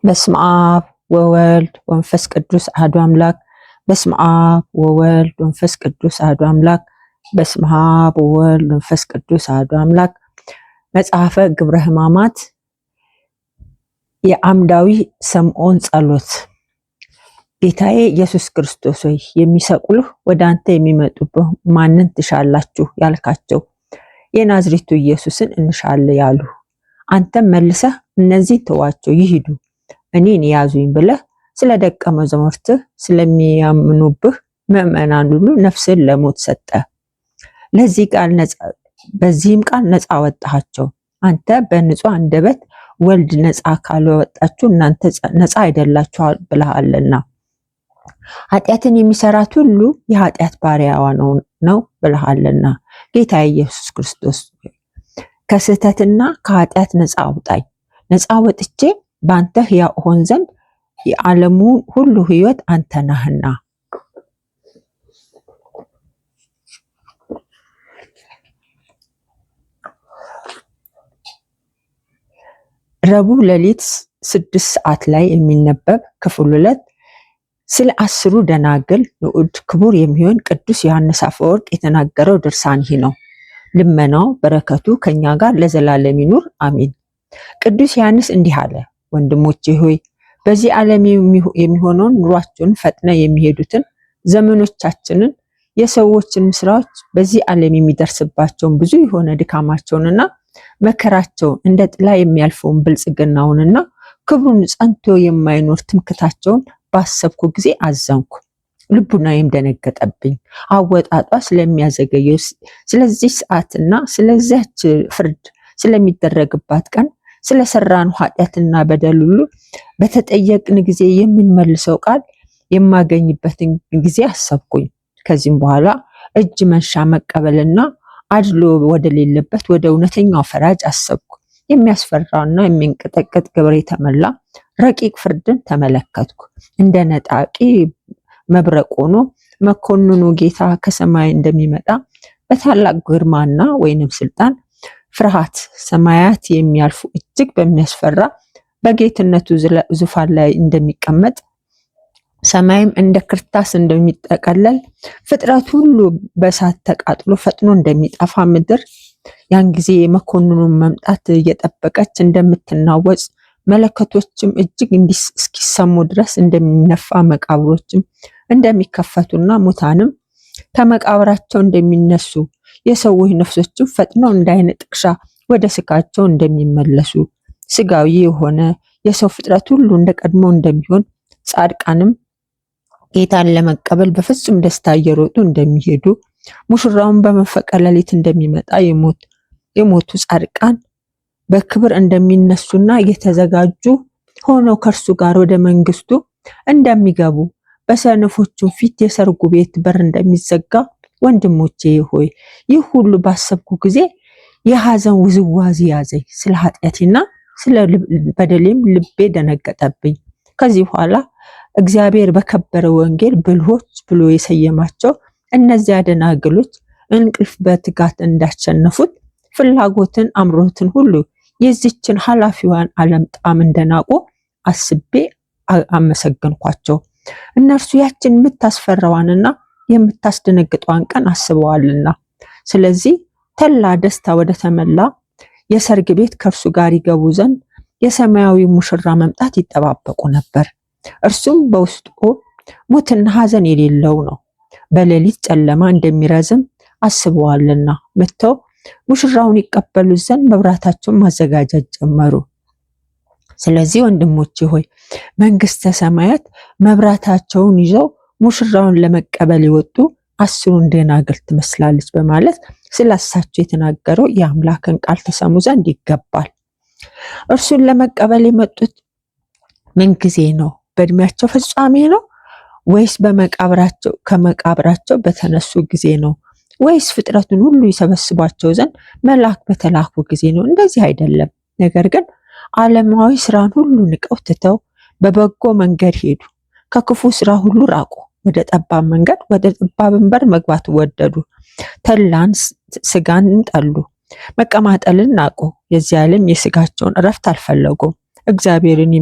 በስመ አብ ወወልድ ወመንፈስ ቅዱስ አሐዱ አምላክ። በስመ አብ ወወልድ ወመንፈስ ቅዱስ አሐዱ አምላክ። በስመ አብ ወወልድ ወመንፈስ ቅዱስ አሐዱ አምላክ። መጽሐፈ ግብረ ሕማማት የአምዳዊ ሰምዖን ጸሎት። ጌታዬ ኢየሱስ ክርስቶስ ሆይ የሚሰቅሉህ ወደ አንተ የሚመጡብህ ማንን ትሻላችሁ ያልካቸው የናዝሬቱ ኢየሱስን እንሻለን ያሉ፣ አንተም መልሰህ እነዚህ ተዋቸው ይሂዱ እኔን ያዙኝ ብለህ ስለ ደቀ መዛሙርትህ ስለሚያምኑብህ ምዕመናን ሁሉ ነፍስን ለሞት ሰጠ። በዚህም ቃል ነፃ ወጣሃቸው። አንተ በንጹህ አንደበት ወልድ ነፃ ካልወጣችሁ እናንተ ነፃ አይደላችሁ ብለሃልና፣ ኃጢአትን የሚሰራት ሁሉ የኃጢአት ባሪያዋ ነው ብለሃልና፣ ጌታ ኢየሱስ ክርስቶስ ከስህተትና ከኃጢአት ነፃ አውጣኝ። ነፃ ወጥቼ በአንተ ሕያው እሆን ዘንድ የዓለሙ ሁሉ ሕይወት አንተ ነህና። ረቡዕ ሌሊት 6 ሰዓት ላይ የሚነበብ ክፍል 2 ስለ 10 ደናግል ንዑድ ክቡር የሚሆን ቅዱስ ዮሐንስ አፈወርቅ የተናገረው ድርሳን ይህ ነው። ልመናው በረከቱ ከኛ ጋር ለዘላለም ይኑር አሜን። ቅዱስ ዮሐንስ እንዲህ አለ። ወንድሞቼ ሆይ በዚህ ዓለም የሚሆነውን ኑሯቸውን ፈጥነው የሚሄዱትን ዘመኖቻችንን የሰዎችን ስራዎች በዚህ ዓለም የሚደርስባቸውን ብዙ የሆነ ድካማቸውንና መከራቸውን እንደ ጥላ የሚያልፈውን ብልጽግናውንና ክብሩን ጸንቶ የማይኖር ትምክታቸውን ባሰብኩ ጊዜ አዘንኩ፣ ልቡናዬም ደነገጠብኝ። አወጣጧ ስለሚያዘገየው ስለዚህ ሰዓትና ስለዚያች ፍርድ ስለሚደረግባት ቀን ስለሰራን ኃጢአትና በደል ሁሉ በተጠየቅን ጊዜ የምንመልሰው ቃል የማገኝበትን ጊዜ አሰብኩኝ። ከዚህም በኋላ እጅ መንሻ መቀበልና አድሎ ወደሌለበት ወደ እውነተኛው ፈራጅ አሰብኩ። የሚያስፈራውና የሚንቀጠቀጥ ግብር የተመላ ረቂቅ ፍርድን ተመለከትኩ። እንደ ነጣቂ መብረቅ ሆኖ መኮንኑ ጌታ ከሰማይ እንደሚመጣ በታላቅ ግርማና ወይንም ስልጣን ፍርሃት ሰማያት የሚያልፉ እጅግ በሚያስፈራ በጌትነቱ ዙፋን ላይ እንደሚቀመጥ ሰማይም እንደ ክርታስ እንደሚጠቀለል ፍጥረት ሁሉ በእሳት ተቃጥሎ ፈጥኖ እንደሚጠፋ ምድር ያን ጊዜ የመኮንኑን መምጣት እየጠበቀች እንደምትናወጽ መለከቶችም እጅግ እስኪሰሙ ድረስ እንደሚነፋ መቃብሮችም እንደሚከፈቱና ሙታንም ከመቃብራቸው እንደሚነሱ የሰዎች ነፍሶችም ፈጥነው እንደ ዓይን ጥቅሻ ወደ ስጋቸው እንደሚመለሱ ስጋዊ የሆነ የሰው ፍጥረት ሁሉ እንደቀድሞ እንደሚሆን ጻድቃንም ጌታን ለመቀበል በፍጹም ደስታ እየሮጡ እንደሚሄዱ ሙሽራውን በመንፈቀ ሌሊት እንደሚመጣ የሞቱ ጻድቃን በክብር እንደሚነሱና የተዘጋጁ ሆነው ከእርሱ ጋር ወደ መንግስቱ እንደሚገቡ በሰነፎቹም ፊት የሰርጉ ቤት በር እንደሚዘጋ ወንድሞቼ ሆይ ይህ ሁሉ ባሰብኩ ጊዜ የሐዘን ውዝዋዜ ያዘኝ። ስለ ኃጢአቴና ስለ በደሌም ልቤ ደነገጠብኝ። ከዚህ በኋላ እግዚአብሔር በከበረ ወንጌል ብልሆች ብሎ የሰየማቸው እነዚያ ደናግሎች እንቅልፍ በትጋት እንዳሸነፉት ፍላጎትን አምሮትን ሁሉ የዚችን ኃላፊዋን ዓለም ጣም እንደናቁ አስቤ አመሰገንኳቸው። እነርሱ ያችን የምታስፈራዋንና የምታስደነግጠዋን ቀን አስበዋልና፣ ስለዚህ ተላ ደስታ ወደ ተመላ የሰርግ ቤት ከእርሱ ጋር ይገቡ ዘንድ የሰማያዊ ሙሽራ መምጣት ይጠባበቁ ነበር። እርሱም በውስጡ ሞትና ሐዘን የሌለው ነው። በሌሊት ጨለማ እንደሚረዝም አስበዋልና መጥተው ሙሽራውን ይቀበሉ ዘንድ መብራታቸውን ማዘጋጀት ጀመሩ። ስለዚህ ወንድሞቼ ሆይ መንግስተ ሰማያት መብራታቸውን ይዘው ሙሽራውን ለመቀበል የወጡ 10 ደናግል ትመስላለች በማለት ስለሳቸው የተናገረው የአምላክን ቃል ተሰሙ ዘንድ ይገባል። እርሱን ለመቀበል የመጡት ምን ጊዜ ነው? በእድሜያቸው ፍጻሜ ነው ወይስ ከመቃብራቸው በተነሱ ጊዜ ነው? ወይስ ፍጥረቱን ሁሉ ይሰበስቧቸው ዘንድ መልአክ በተላኩ ጊዜ ነው? እንደዚህ አይደለም። ነገር ግን ዓለማዊ ስራን ሁሉ ንቀው ትተው በበጎ መንገድ ሄዱ። ከክፉ ስራ ሁሉ ራቁ። ወደ ጠባብ መንገድ ወደ ጠባብ በር መግባት ወደዱ። ተላን ስጋን ጠሉ። መቀማጠልን ናቁ። የዚህ ዓለም የስጋቸውን እረፍት አልፈለጉም። እግዚአብሔርን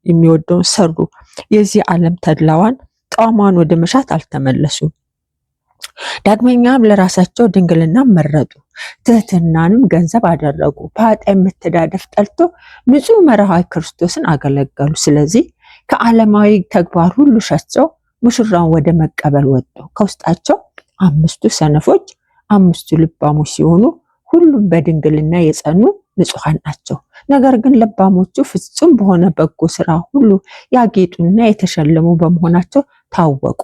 የሚወደውን ሰሩ። የዚህ ዓለም ተድላዋን ጣዕሟን ወደ መሻት አልተመለሱም። ዳግመኛም ለራሳቸው ድንግልና መረጡ፣ ትህትናንም ገንዘብ አደረጉ። በኃጢአት መተዳደፍ ጠልቶ ንጹሕ መርሃዊ ክርስቶስን አገለገሉ። ስለዚህ ከዓለማዊ ተግባር ሁሉ ሸሽተው ሙሽራውን ወደ መቀበል ወጡ። ከውስጣቸው 5ቱ ሰነፎች 5ቱ ልባሞች ሲሆኑ ሁሉም በድንግልና የጸኑ ንጹሐን ናቸው። ነገር ግን ልባሞቹ ፍጹም በሆነ በጎ ስራ ሁሉ ያጌጡና የተሸለሙ በመሆናቸው ታወቁ።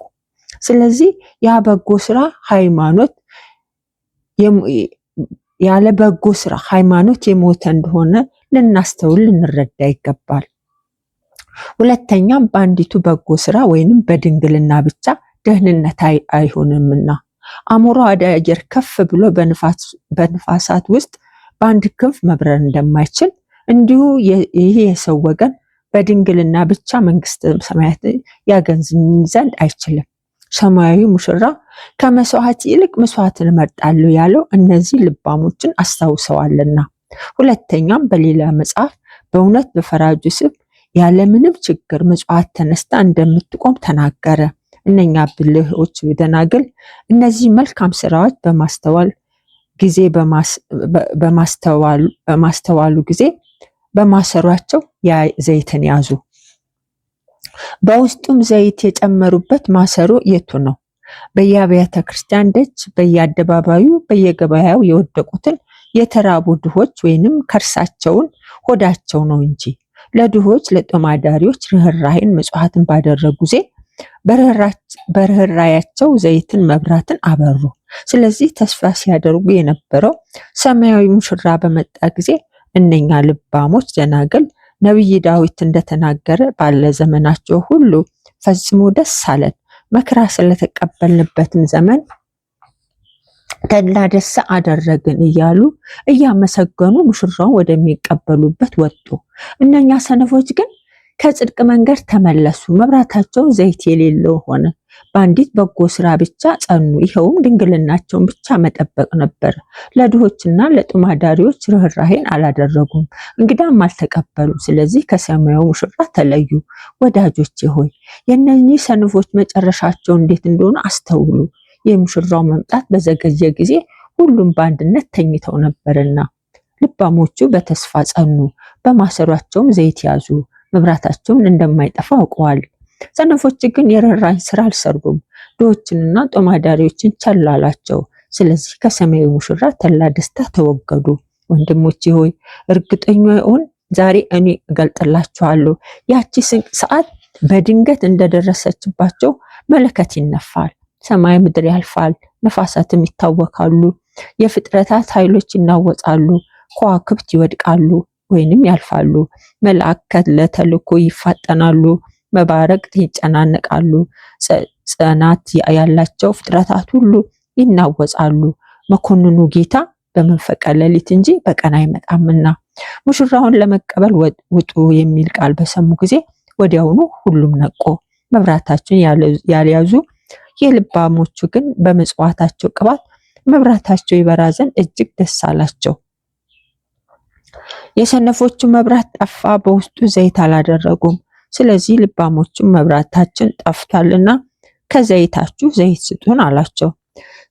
ስለዚህ ያ በጎ ስራ ሃይማኖት ያለ በጎ ስራ ሃይማኖት የሞተ እንደሆነ ልናስተውል ልንረዳ ይገባል። ሁለተኛም በአንዲቱ በጎ ስራ ወይንም በድንግልና ብቻ ደህንነት አይሆንምና አሞራ ወደ አየር ከፍ ብሎ በንፋሳት ውስጥ በአንድ ክንፍ መብረር እንደማይችል እንዲሁ ይህ የሰው ወገን በድንግልና ብቻ መንግስተ ሰማያት ያገኝ ዘንድ አይችልም። ሰማያዊ ሙሽራ ከመስዋዕት ይልቅ መስዋዕትን እመርጣለሁ ያለው እነዚህ ልባሞችን አስታውሰዋልና። ሁለተኛም በሌላ መጽሐፍ በእውነት በፈራጁ ስም ያለምንም ችግር ምጽዋት ተነስታ እንደምትቆም ተናገረ። እነኛ ብልሆች ደናግል እነዚህ መልካም ስራዎች በማስተዋሉ ጊዜ በማሰሯቸው ዘይትን ያዙ። በውስጡም ዘይት የጨመሩበት ማሰሮ የቱ ነው? በየአብያተ ክርስቲያን ደጅ፣ በየአደባባዩ፣ በየገበያው የወደቁትን የተራቡ ድሆች ወይንም ከርሳቸውን ሆዳቸው ነው እንጂ። ለድሆች ለጦማዳሪዎች ርኅራኄን ምጽዋትን ባደረጉ ጊዜ በርኅራኄያቸው ዘይትን መብራትን አበሩ። ስለዚህ ተስፋ ሲያደርጉ የነበረው ሰማያዊ ሙሽራ በመጣ ጊዜ እነኛ ልባሞች ደናግል ነቢይ ዳዊት እንደተናገረ ባለ ዘመናቸው ሁሉ ፈጽሞ ደስ አለን፣ መከራ ስለተቀበልንበትም ዘመን ተድላ ደስ አደረግን እያሉ እያመሰገኑ ሙሽራውን ወደሚቀበሉበት ወጡ። እነኛ ሰነፎች ግን ከጽድቅ መንገድ ተመለሱ፣ መብራታቸው ዘይት የሌለው ሆነ። በአንዲት በጎ ስራ ብቻ ጸኑ፣ ይኸውም ድንግልናቸውን ብቻ መጠበቅ ነበር። ለድሆችና ለጦማዳሪዎች ርኅራኄን አላደረጉም፣ እንግዳም አልተቀበሉ። ስለዚህ ከሰማያዊ ሙሽራ ተለዩ። ወዳጆቼ ሆይ የእነዚህ ሰነፎች መጨረሻቸው እንዴት እንደሆነ አስተውሉ። የሙሽራው መምጣት በዘገየ ጊዜ ሁሉም በአንድነት ተኝተው ነበርና። ልባሞቹ በተስፋ ጸኑ፣ በማሰሯቸውም ዘይት ያዙ፣ መብራታቸውን እንደማይጠፋ አውቀዋል። ሰነፎች ግን የርኅራኄ ስራ አልሰሩም፣ ድሆችንና ጦማዳሪዎችን ቸል አላቸው። ስለዚህ ከሰማያዊ ሙሽራ ተድላ ደስታ ተወገዱ። ወንድሞቼ ሆይ እርግጠኛውን ዛሬ እኔ እገልጥላችኋለሁ። ያቺ ሰዓት በድንገት እንደደረሰችባቸው መለከት ይነፋል፣ ሰማይ ምድር ያልፋል፣ ነፋሳትም ይታወካሉ፣ የፍጥረታት ኃይሎች ይናወጣሉ፣ ከዋክብት ይወድቃሉ ወይንም ያልፋሉ፣ መላእክት ለተልእኮ ይፋጠናሉ፣ መባረቅት ይጨናነቃሉ፣ ጽናት ያላቸው ፍጥረታት ሁሉ ይናወጻሉ። መኮንኑ ጌታ በመንፈቀ ሌሊት እንጂ በቀን አይመጣምና። ሙሽራውን ለመቀበል ውጡ የሚል ቃል በሰሙ ጊዜ ወዲያውኑ ሁሉም ነቆ። መብራታቸውን ያልያዙ የልባሞቹ ግን በምጽዋታቸው ቅባት መብራታቸው ይበራ ዘንድ እጅግ ደስ አላቸው። የሰነፎቹ መብራት ጠፋ፣ በውስጡ ዘይት አላደረጉም። ስለዚህ ልባሞቹም መብራታችን ጠፍቷልና ከዘይታችሁ ዘይት ስጡን አላቸው።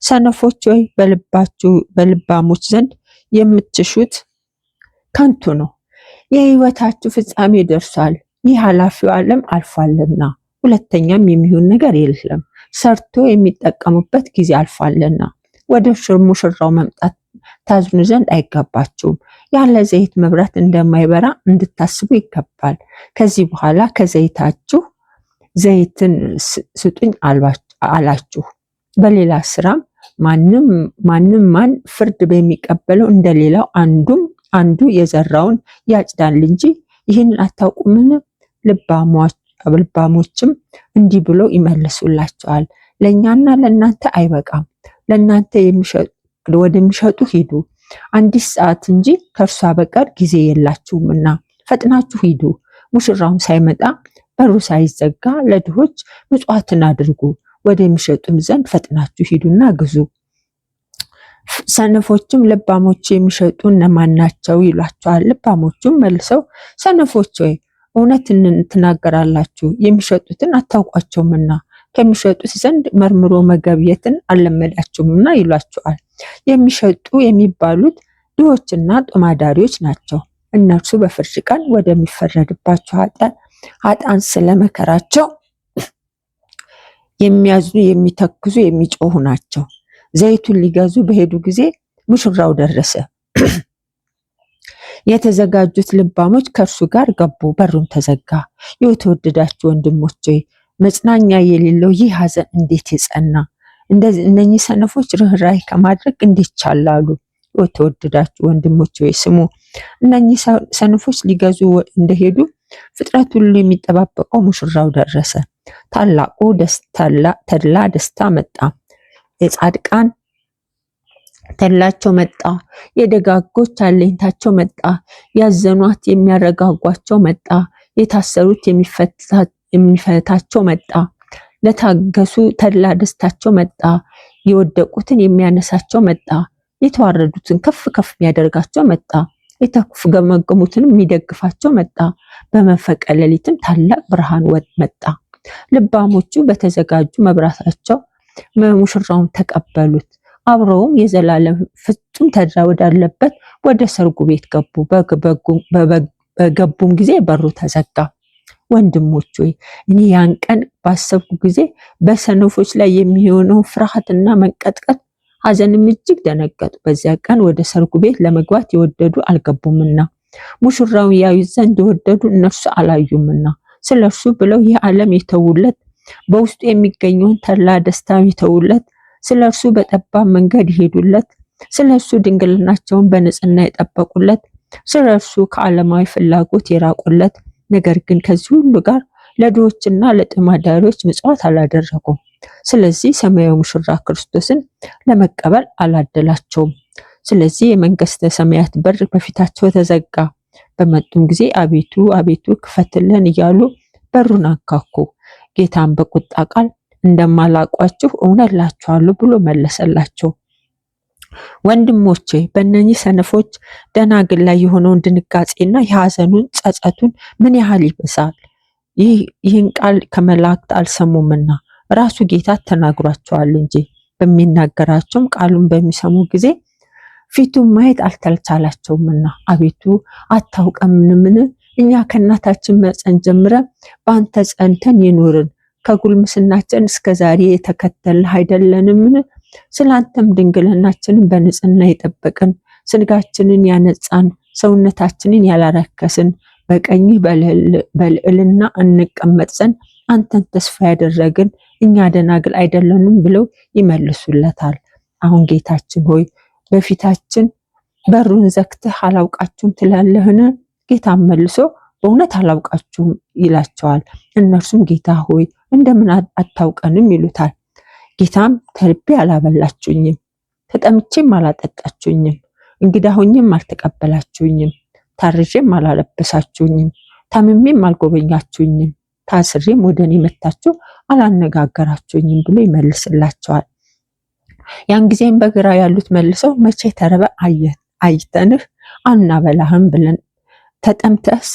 ሰነፎች ሆይ በልባሞች ዘንድ የምትሹት ከንቱ ነው፣ የሕይወታችሁ ፍጻሜ ደርሷል። ይህ ኃላፊው ዓለም አልፏልና ሁለተኛም የሚሆን ነገር የለም። ሰርቶ የሚጠቀሙበት ጊዜ አልፏልና ወደ ሙሽራው መምጣት ታዝኑ ዘንድ አይገባችሁም። ያለ ዘይት መብራት እንደማይበራ እንድታስቡ ይገባል። ከዚህ በኋላ ከዘይታችሁ ዘይትን ስጡኝ አላችሁ። በሌላ ስራም ማን ፍርድ በሚቀበለው እንደሌላው አንዱ የዘራውን ያጭዳል እንጂ ይህንን አታውቁምን? ልባሞችም እንዲህ ብለው ይመልሱላቸዋል፣ ለእኛና ለእናንተ አይበቃም። ለእናንተ ወደሚሸጡ ሂዱ፣ አንዲት ሰዓት እንጂ ከእርሷ በቀር ጊዜ የላችሁምና ፈጥናችሁ ሂዱ። ሙሽራውም ሳይመጣ በሩ ሳይዘጋ ለድሆች ምጽዋትን አድርጉ፣ ወደሚሸጡም ዘንድ ፈጥናችሁ ሂዱና ግዙ። ሰነፎችም ልባሞች የሚሸጡ እነማን ናቸው ይሏቸዋል። ልባሞቹም መልሰው ሰነፎች ሆይ እውነትን ትናገራላችሁ፣ የሚሸጡትን አታውቋቸውምና ከሚሸጡት ዘንድ መርምሮ መገብየትን አልለመዳችሁምና ይሏቸዋል። የሚሸጡ የሚባሉት ድሆችና ጦማዳሪዎች ናቸው። እነርሱ በፍርድ ቀን ወደሚፈረድባቸው ኃጥአን ስለ መከራቸው የሚያዝኑ፣ የሚተክዙ፣ የሚጮሁ ናቸው። ዘይቱን ሊገዙ በሄዱ ጊዜ ሙሽራው ደረሰ። የተዘጋጁት ልባሞች ከእርሱ ጋር ገቡ፣ በሩም ተዘጋ። የተወደዳችሁ ወንድሞች ሆይ መጽናኛ የሌለው ይህ ሐዘን እንዴት የጸና! እነኚህ ሰነፎች ርኅራኄ ከማድረግ እንዴት ቻላሉ? የተወደዳችሁ ወንድሞች ሆይ ስሙ። እነኚህ ሰነፎች ሊገዙ እንደሄዱ ፍጥረት ሁሉ የሚጠባበቀው ሙሽራው ደረሰ። ታላቁ ተድላ ደስታ መጣ። የጻድቃን ተድላቸው መጣ። የደጋጎች አለኝታቸው መጣ። ያዘኗት የሚያረጋጓቸው መጣ። የታሰሩት የሚፈታቸው መጣ። ለታገሱ ተድላ ደስታቸው መጣ። የወደቁትን የሚያነሳቸው መጣ። የተዋረዱትን ከፍ ከፍ የሚያደርጋቸው መጣ። የተፍገመገሙትን የሚደግፋቸው መጣ። በመንፈቀ ሌሊትም ታላቅ ብርሃን መጣ። ልባሞቹ በተዘጋጁ መብራታቸው ሙሽራውን ተቀበሉት። አብረውም የዘላለም ፍጹም ተድላ ወዳለበት ወደ ሰርጉ ቤት ገቡ። በገቡም ጊዜ በሩ ተዘጋ። ወንድሞች ሆይ እኔ ያን ቀን ባሰብኩ ጊዜ በሰነፎች ላይ የሚሆነው ፍርሃትና መንቀጥቀጥ ሐዘንም እጅግ ደነገጡ። በዚያ ቀን ወደ ሰርጉ ቤት ለመግባት የወደዱ አልገቡምና ሙሽራውን ያዩት ዘንድ የወደዱ እነርሱ አላዩምና ስለ እርሱ ብለው ይህ ዓለም የተውለት በውስጡ የሚገኘውን ተድላ ደስታ የተውለት ስለ እርሱ በጠባብ መንገድ ይሄዱለት ስለ እርሱ ድንግልናቸውን በንጽህና የጠበቁለት ስለ እርሱ ከዓለማዊ ፍላጎት የራቁለት ነገር ግን ከዚህ ሁሉ ጋር ለድሆችና ለጦማዳሪዎች ምጽዋት አላደረጉም። ስለዚህ ሰማያዊ ሙሽራ ክርስቶስን ለመቀበል አላደላቸውም። ስለዚህ የመንግሥተ ሰማያት በር በፊታቸው ተዘጋ። በመጡም ጊዜ አቤቱ አቤቱ ክፈትልን እያሉ በሩን አንኳኩ። ጌታም በቁጣ ቃል እንደማላውቃችሁ እውነት እላችኋለሁ ብሎ መለሰላቸው። ወንድሞቼ በእነኚህ ሰነፎች ደናግል ላይ የሆነውን ድንጋጼና የሐዘኑን ጸጸቱን ምን ያህል ይብሳል! ይህን ቃል ከመላእክት አልሰሙምና ራሱ ጌታ ተናግሯቸዋል እንጂ በሚናገራቸውም ቃሉን በሚሰሙ ጊዜ ፊቱን ማየት አልተቻላቸውምና አቤቱ አታውቀምምን? እኛ ከእናታችን ማኅፀን ጀምረን በአንተ ጸንተን የኖርን ከጉልምስናችን እስከ ዛሬ የተከተልንህ አይደለንምን? ስላንተም ድንግልናችንን በንጽህና የጠበቅን ስጋችንን ያነጻን ሰውነታችንን ያላረከስን በቀኝህ በልዕልና እንቀመጥ ዘንድ አንተን ተስፋ ያደረግን እኛ ደናግል አይደለንም ብለው ይመልሱለታል። አሁን ጌታችን ሆይ በፊታችን በሩን ዘግተህ አላውቃችሁም ትላለህን? ጌታም መልሶ በእውነት አላውቃችሁም ይላቸዋል። እነርሱም ጌታ ሆይ እንደምን አታውቀንም ይሉታል። ጌታም ተርቤ አላበላችሁኝም፣ ተጠምቼም አላጠጣችሁኝም፣ እንግዳ ሆኜም አልተቀበላችሁኝም፣ ታርዤም አላለበሳችሁኝም፣ ታምሜም አልጎበኛችሁኝም፣ ታስሬም ወደ እኔ መጥታችሁ አላነጋገራችሁኝም ብሎ ይመልስላቸዋል። ያን ጊዜም በግራ ያሉት መልሰው መቼ ተርበ አይተንህ አናበላህም ብለን፣ ተጠምተህስ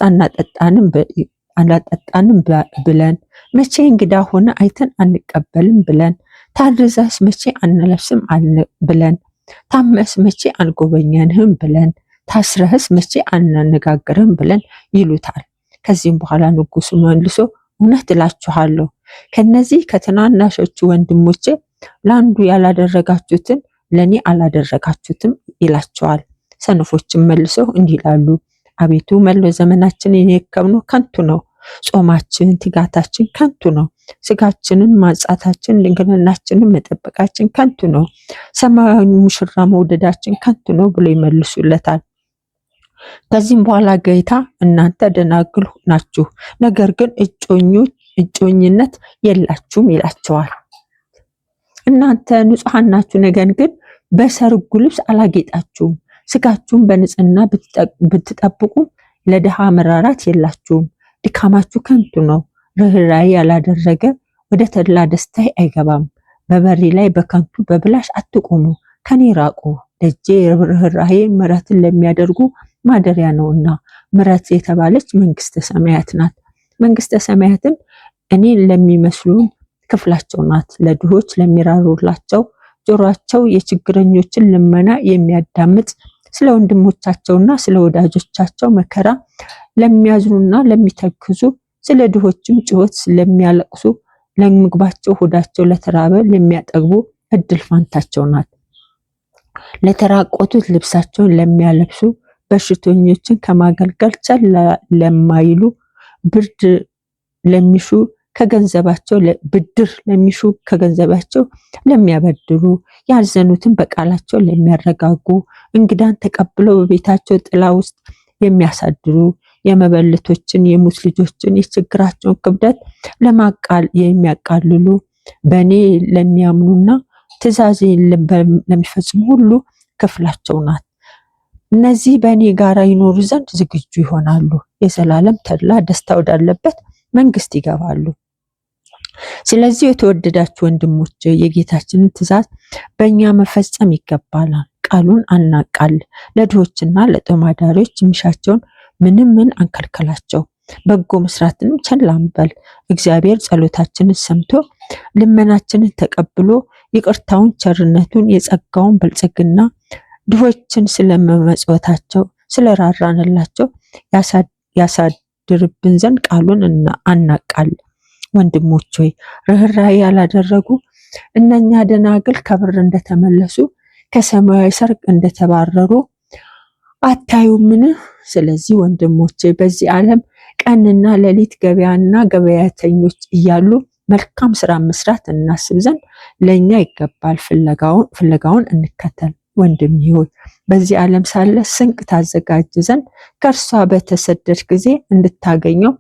አናጠጣንም ብለን፣ መቼ እንግዳ ሆነ አይተን አንቀበልም ብለን፣ ታርዘህስ መቼ አንለብስም ብለን፣ ታመስ መቼ አንጎበኘንህም ብለን፣ ታስረህስ መቼ አናነጋግርህም ብለን ይሉታል። ከዚህም በኋላ ንጉሱ መልሶ እውነት እላችኋለሁ ከነዚህ ከትናናሾቹ ወንድሞቼ ለአንዱ ያላደረጋችሁትን ለእኔ አላደረጋችሁትም ይላቸዋል። ሰነፎችም መልሰው እንዲህ ይላሉ፣ አቤቱ መላው ዘመናችንን የደከምነው ከንቱ ነው፣ ጾማችን ትጋታችን ከንቱ ነው፣ ስጋችንን ማንጻታችን ድንግልናችንን መጠበቃችን ከንቱ ነው፣ ሰማያዊ ሙሽራ መውደዳችን ከንቱ ነው ብሎ ይመልሱለታል። ከዚህም በኋላ ጌታ እናንተ ደናግል ናችሁ፣ ነገር ግን እጮኝነት የላችሁም ይላቸዋል። እናንተ ንጹሐን ናችሁ፣ ነገር ግን በሰርጉ ልብስ አላጌጣችሁም። ስጋችሁን በንጽህና ብትጠብቁም ለድሃ መራራት የላችሁም። ድካማችሁ ከንቱ ነው። ርኅራኄ ያላደረገ ወደ ተድላ ደስታዬ አይገባም። በበሬ ላይ በከንቱ በብላሽ አትቁሙ፣ ከኔ ራቁ። ደጄ ርኅራኄ ምሕረትን ለሚያደርጉ ማደሪያ ነውና። ምሕረት የተባለች መንግስተ ሰማያት ናት። መንግስተ ሰማያትን እኔን ለሚመስሉ ክፍላቸው ናት። ለድሆች ለሚራሩላቸው፣ ጆሮአቸው የችግረኞችን ልመና የሚያዳምጥ፣ ስለ ወንድሞቻቸውና ስለ ወዳጆቻቸው መከራ ለሚያዝኑና ለሚተክዙ፣ ስለ ድሆችም ጩኸት ለሚያለቅሱ፣ ለምግባቸው ሆዳቸው ለተራበ ለሚያጠግቡ እድል ፋንታቸው ናት። ለተራቆቱት ልብሳቸውን ለሚያለብሱ፣ በሽተኞችን ከማገልገል ቸል ለማይሉ፣ ብርድ ለሚሹ ከገንዘባቸው ብድር ለሚሹ ከገንዘባቸው ለሚያበድሩ፣ ያዘኑትን በቃላቸው ለሚያረጋጉ፣ እንግዳን ተቀብለው በቤታቸው ጥላ ውስጥ የሚያሳድሩ፣ የመበለቶችን የሙት ልጆችን የችግራቸውን ክብደት የሚያቃልሉ፣ በእኔ ለሚያምኑና ትእዛዜን ለሚፈጽሙ ሁሉ ክፍላቸው ናት። እነዚህ በእኔ ጋር ይኖሩ ዘንድ ዝግጁ ይሆናሉ፣ የዘላለም ተድላ ደስታ ወዳለበት መንግስት ይገባሉ። ስለዚህ የተወደዳችሁ ወንድሞች የጌታችንን ትእዛዝ በእኛ መፈጸም ይገባናል። ቃሉን አናቃል፣ ለድሆችና ለጦም አዳሪዎች የሚሻቸውን ምን አንከልከላቸው፣ በጎ መስራትንም ቸል አንበል። እግዚአብሔር ጸሎታችንን ሰምቶ ልመናችንን ተቀብሎ ይቅርታውን፣ ቸርነቱን፣ የጸጋውን ብልጽግና ድሆችን ስለመመጽወታቸው ስለራራንላቸው ያሳድርብን ዘንድ ቃሉን አናቃል። ወንድሞች ሆይ ርኅራኄ ያላደረጉ እነኛ ደናግል ከብር እንደተመለሱ ከሰማያዊ ሰርግ እንደተባረሩ አታዩምን? ስለዚህ ወንድሞቼ በዚህ ዓለም ቀንና ሌሊት ገበያና ገበያተኞች እያሉ መልካም ስራ መስራት እናስብ ዘንድ ለእኛ ይገባል። ፍለጋውን እንከተል። ወንድም ሆይ በዚህ ዓለም ሳለ ስንቅ ታዘጋጅ ዘንድ ከእርሷ በተሰደድክ ጊዜ እንድታገኘው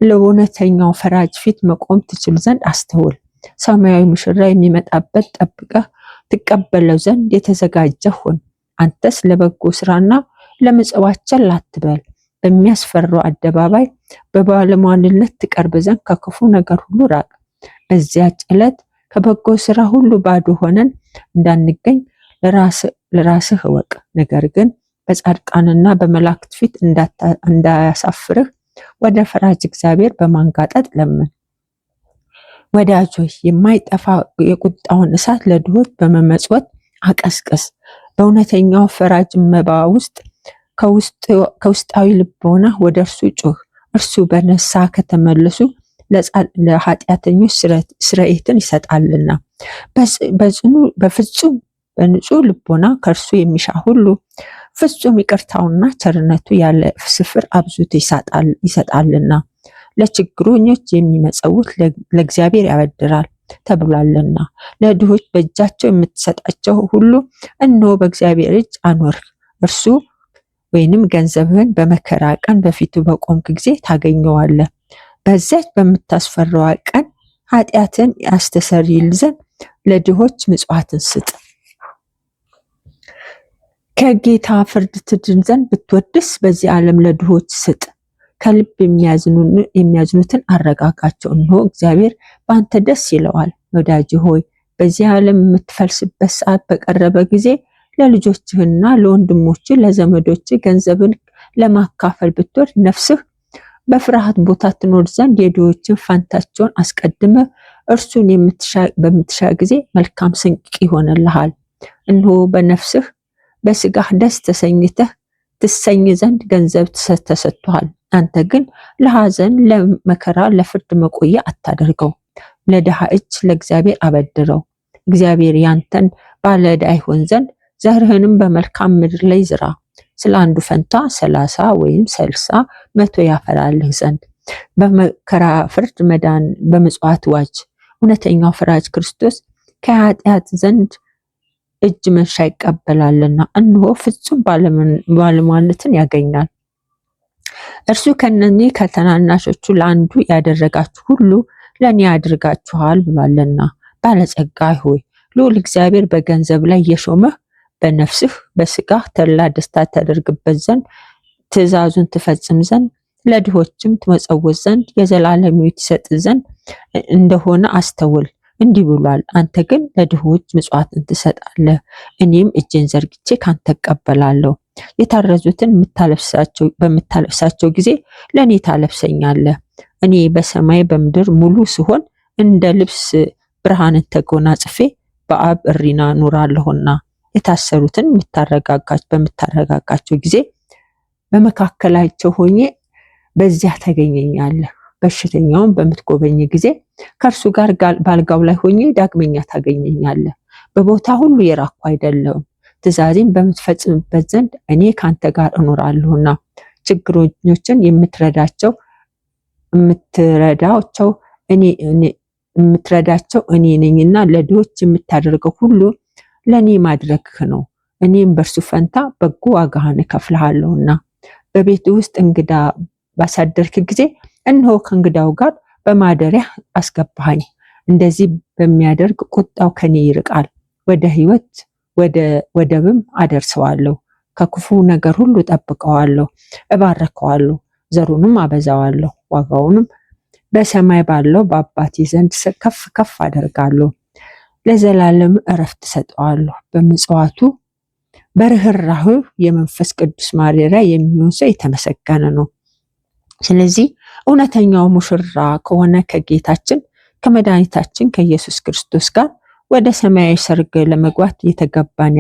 ለእውነተኛው ፈራጅ ፊት መቆም ትችል ዘንድ አስተውል። ሰማያዊ ሙሽራ የሚመጣበት ጠብቀህ ትቀበለው ዘንድ የተዘጋጀህ ሁን። አንተስ ለበጎ ስራና ለምጽዋት ቸል አትበል። በሚያስፈራው አደባባይ በባለሟልነት ትቀርብ ዘንድ ከክፉ ነገር ሁሉ ራቅ። በዚያች ዕለት ከበጎ ስራ ሁሉ ባዶ ሆነን እንዳንገኝ ለራስህ እወቅ። ነገር ግን በጻድቃንና በመላእክት ፊት እንዳያሳፍርህ ወደ ፈራጅ እግዚአብሔር በማንጋጠጥ ለምን። ወዳጅ ሆይ የማይጠፋ የቁጣውን እሳት ለድሆች በመመጽወት አቀስቅስ። በእውነተኛው ፈራጅ መባ ውስጥ ከውስጣዊ ልቦና ወደ እርሱ ጩህ። እርሱ በንስሐ ከተመለሱ ለኃጢአተኞች ስርየትን ይሰጣልና። በፍጹም በንጹህ ልቦና ከእርሱ የሚሻ ሁሉ ፍጹም ይቅርታውና ቸርነቱ ያለ ስፍር አብዝቶ ይሰጣልና። ለችግረኞች የሚመጸውት ለእግዚአብሔር ያበድራል ተብሏልና። ለድሆች በእጃቸው የምትሰጣቸው ሁሉ እነሆ በእግዚአብሔር እጅ አኖርህ። እርሱ ወይንም ገንዘብህን በመከራ ቀን በፊቱ በቆምክ ጊዜ ታገኘዋለህ። በዚያች በምታስፈራዋ ቀን ኃጢአትን ያስተሰርይል ዘንድ ለድሆች ምጽዋትን ስጥ። ከጌታ ፍርድ ትድን ዘንድ ብትወድስ በዚህ ዓለም ለድሆች ስጥ። ከልብ የሚያዝኑትን አረጋጋቸው። እነሆ እግዚአብሔር በአንተ ደስ ይለዋል። ወዳጅ ሆይ በዚህ ዓለም የምትፈልስበት ሰዓት በቀረበ ጊዜ ለልጆችህና ለወንድሞች ለዘመዶች ገንዘብን ለማካፈል ብትወድ ነፍስህ በፍርሃት ቦታ ትኖር ዘንድ የድሆችን ፋንታቸውን አስቀድመ እርሱን በምትሻ ጊዜ መልካም ስንቅ ይሆንልሃል። እነሆ በነፍስህ በስጋህ ደስ ተሰኝተህ ትሰኝ ዘንድ ገንዘብ ተሰጥቷል። አንተ ግን ለሐዘን፣ ለመከራ፣ ለፍርድ መቆያ አታደርገው። ለድሃ እጅ ለእግዚአብሔር አበድረው። እግዚአብሔር ያንተን ባለዕዳ ይሆን ዘንድ ዘርህንም በመልካም ምድር ላይ ዝራ። ስለ አንዱ ፈንታ 30 ወይም 60 100 ያፈራልህ ዘንድ በመከራ ፍርድ መዳን በምጽዋት ዋጅ። እውነተኛው ፈራጅ ክርስቶስ ከኃጢአት ዘንድ እጅ መንሻ ይቀበላልና እነሆ ፍጹም ባለሟልነትን ያገኛል። እርሱ ከነኚህ ከተናናሾቹ ለአንዱ ያደረጋችሁ ሁሉ ለእኔ ያድርጋችኋል ብሏልና። ባለጸጋ ሆይ ልዑል እግዚአብሔር በገንዘብ ላይ የሾመህ በነፍስህ በስጋህ ተድላ ደስታ ታደርግበት ዘንድ ትእዛዙን ትፈጽም ዘንድ ለድሆችም ትመጸውት ዘንድ የዘላለም ሕይወት ይሰጥ ዘንድ እንደሆነ አስተውል። እንዲህ ብሏል፣ አንተ ግን ለድሆች ምጽዋትን ትሰጣለህ፣ እኔም እጄን ዘርግቼ ካንተ እቀበላለሁ። የታረዙትን በምታለብሳቸው ጊዜ ለእኔ ታለብሰኛለህ። እኔ በሰማይ በምድር ሙሉ ስሆን እንደ ልብስ ብርሃንን ተጎናጽፌ በአብ እሪና ኑራለሁና። የታሰሩትን በምታረጋጋቸው ጊዜ በመካከላቸው ሆኜ በዚያ ተገኘኛለህ። በሽተኛውን በምትጎበኝ ጊዜ ከእርሱ ጋር ባልጋው ላይ ሆኜ ዳግመኛ ታገኘኛለህ። በቦታ ሁሉ የራኩ አይደለሁም፣ ትእዛዜን በምትፈጽምበት ዘንድ እኔ ካንተ ጋር እኖራለሁና። ችግረኞችን የምትረዳቸው እኔ ነኝና ለድሆች የምታደርገው ሁሉ ለእኔ ማድረግህ ነው። እኔም በእርሱ ፈንታ በጎ ዋጋህን እከፍልሃለሁና። በቤት ውስጥ እንግዳ ባሳደርክ ጊዜ እነሆ ከእንግዳው ጋር በማደሪያ አስገባኸኝ። እንደዚህ በሚያደርግ ቁጣው ከኔ ይርቃል፣ ወደ ሕይወት ወደብም አደርሰዋለሁ። ከክፉ ነገር ሁሉ ጠብቀዋለሁ፣ እባረከዋለሁ፣ ዘሩንም አበዛዋለሁ። ዋጋውንም በሰማይ ባለው በአባቴ ዘንድ ከፍ ከፍ አደርጋለሁ። ለዘላለም እረፍት ሰጠዋለሁ። በምጽዋቱ በርህራሄው የመንፈስ ቅዱስ ማደሪያ የሚሆን ሰው የተመሰገነ ነው። ስለዚህ እውነተኛው ሙሽራ ከሆነ ከጌታችን ከመድኃኒታችን ከኢየሱስ ክርስቶስ ጋር ወደ ሰማያዊ ሰርግ ለመግባት የተገባን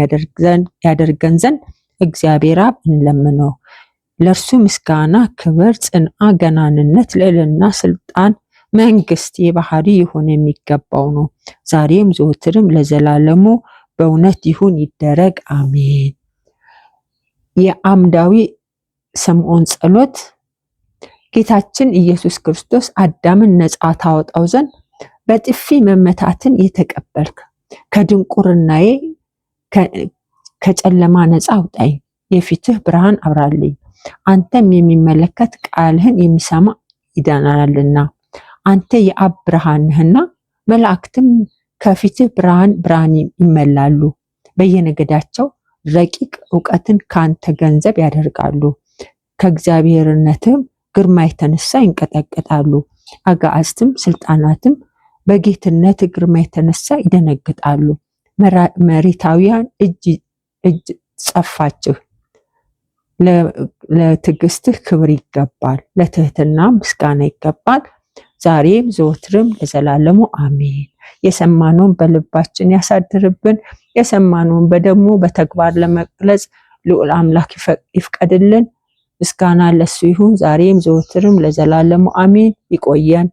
ያደርገን ዘንድ እግዚአብሔር አብ እንለምነው። ለእርሱ ምስጋና፣ ክብር፣ ጽንዓ፣ ገናንነት፣ ልዕልና፣ ስልጣን፣ መንግስት የባህሪ ይሁን የሚገባው ነው፣ ዛሬም ዘወትርም ለዘላለሙ በእውነት ይሁን ይደረግ አሜን። የአምዳዊ ስምዖን ጸሎት። ጌታችን ኢየሱስ ክርስቶስ አዳምን ነፃ ታወጣው ዘንድ በጥፊ መመታትን የተቀበልክ፣ ከድንቁርናዬ ከጨለማ ነፃ አውጣኝ፣ የፊትህ ብርሃን አብራልኝ። አንተም የሚመለከት ቃልህን የሚሰማ ይዳናልና። አንተ የአብ ብርሃን ነህና መላእክትም ከፊትህ ብርሃን ይመላሉ። በየነገዳቸው ረቂቅ እውቀትን ካንተ ገንዘብ ያደርጋሉ። ከእግዚአብሔርነትም ግርማ የተነሳ ይንቀጠቀጣሉ። አጋዕዝትም ስልጣናትም በጌትነት ግርማ የተነሳ ይደነግጣሉ። መሬታውያን እጅ ጸፋችሁ። ለትዕግስትህ ክብር ይገባል፣ ለትህትና ምስጋና ይገባል፣ ዛሬም ዘወትርም ለዘላለሙ አሜን። የሰማነውን በልባችን ያሳድርብን። የሰማነውን በደሙ በተግባር ለመግለጽ ልዑል አምላክ ይፍቀድልን። ምስጋና ለሱ ይሁን ዛሬም ዘወትርም ለዘላለሙ አሜን። ይቆየን።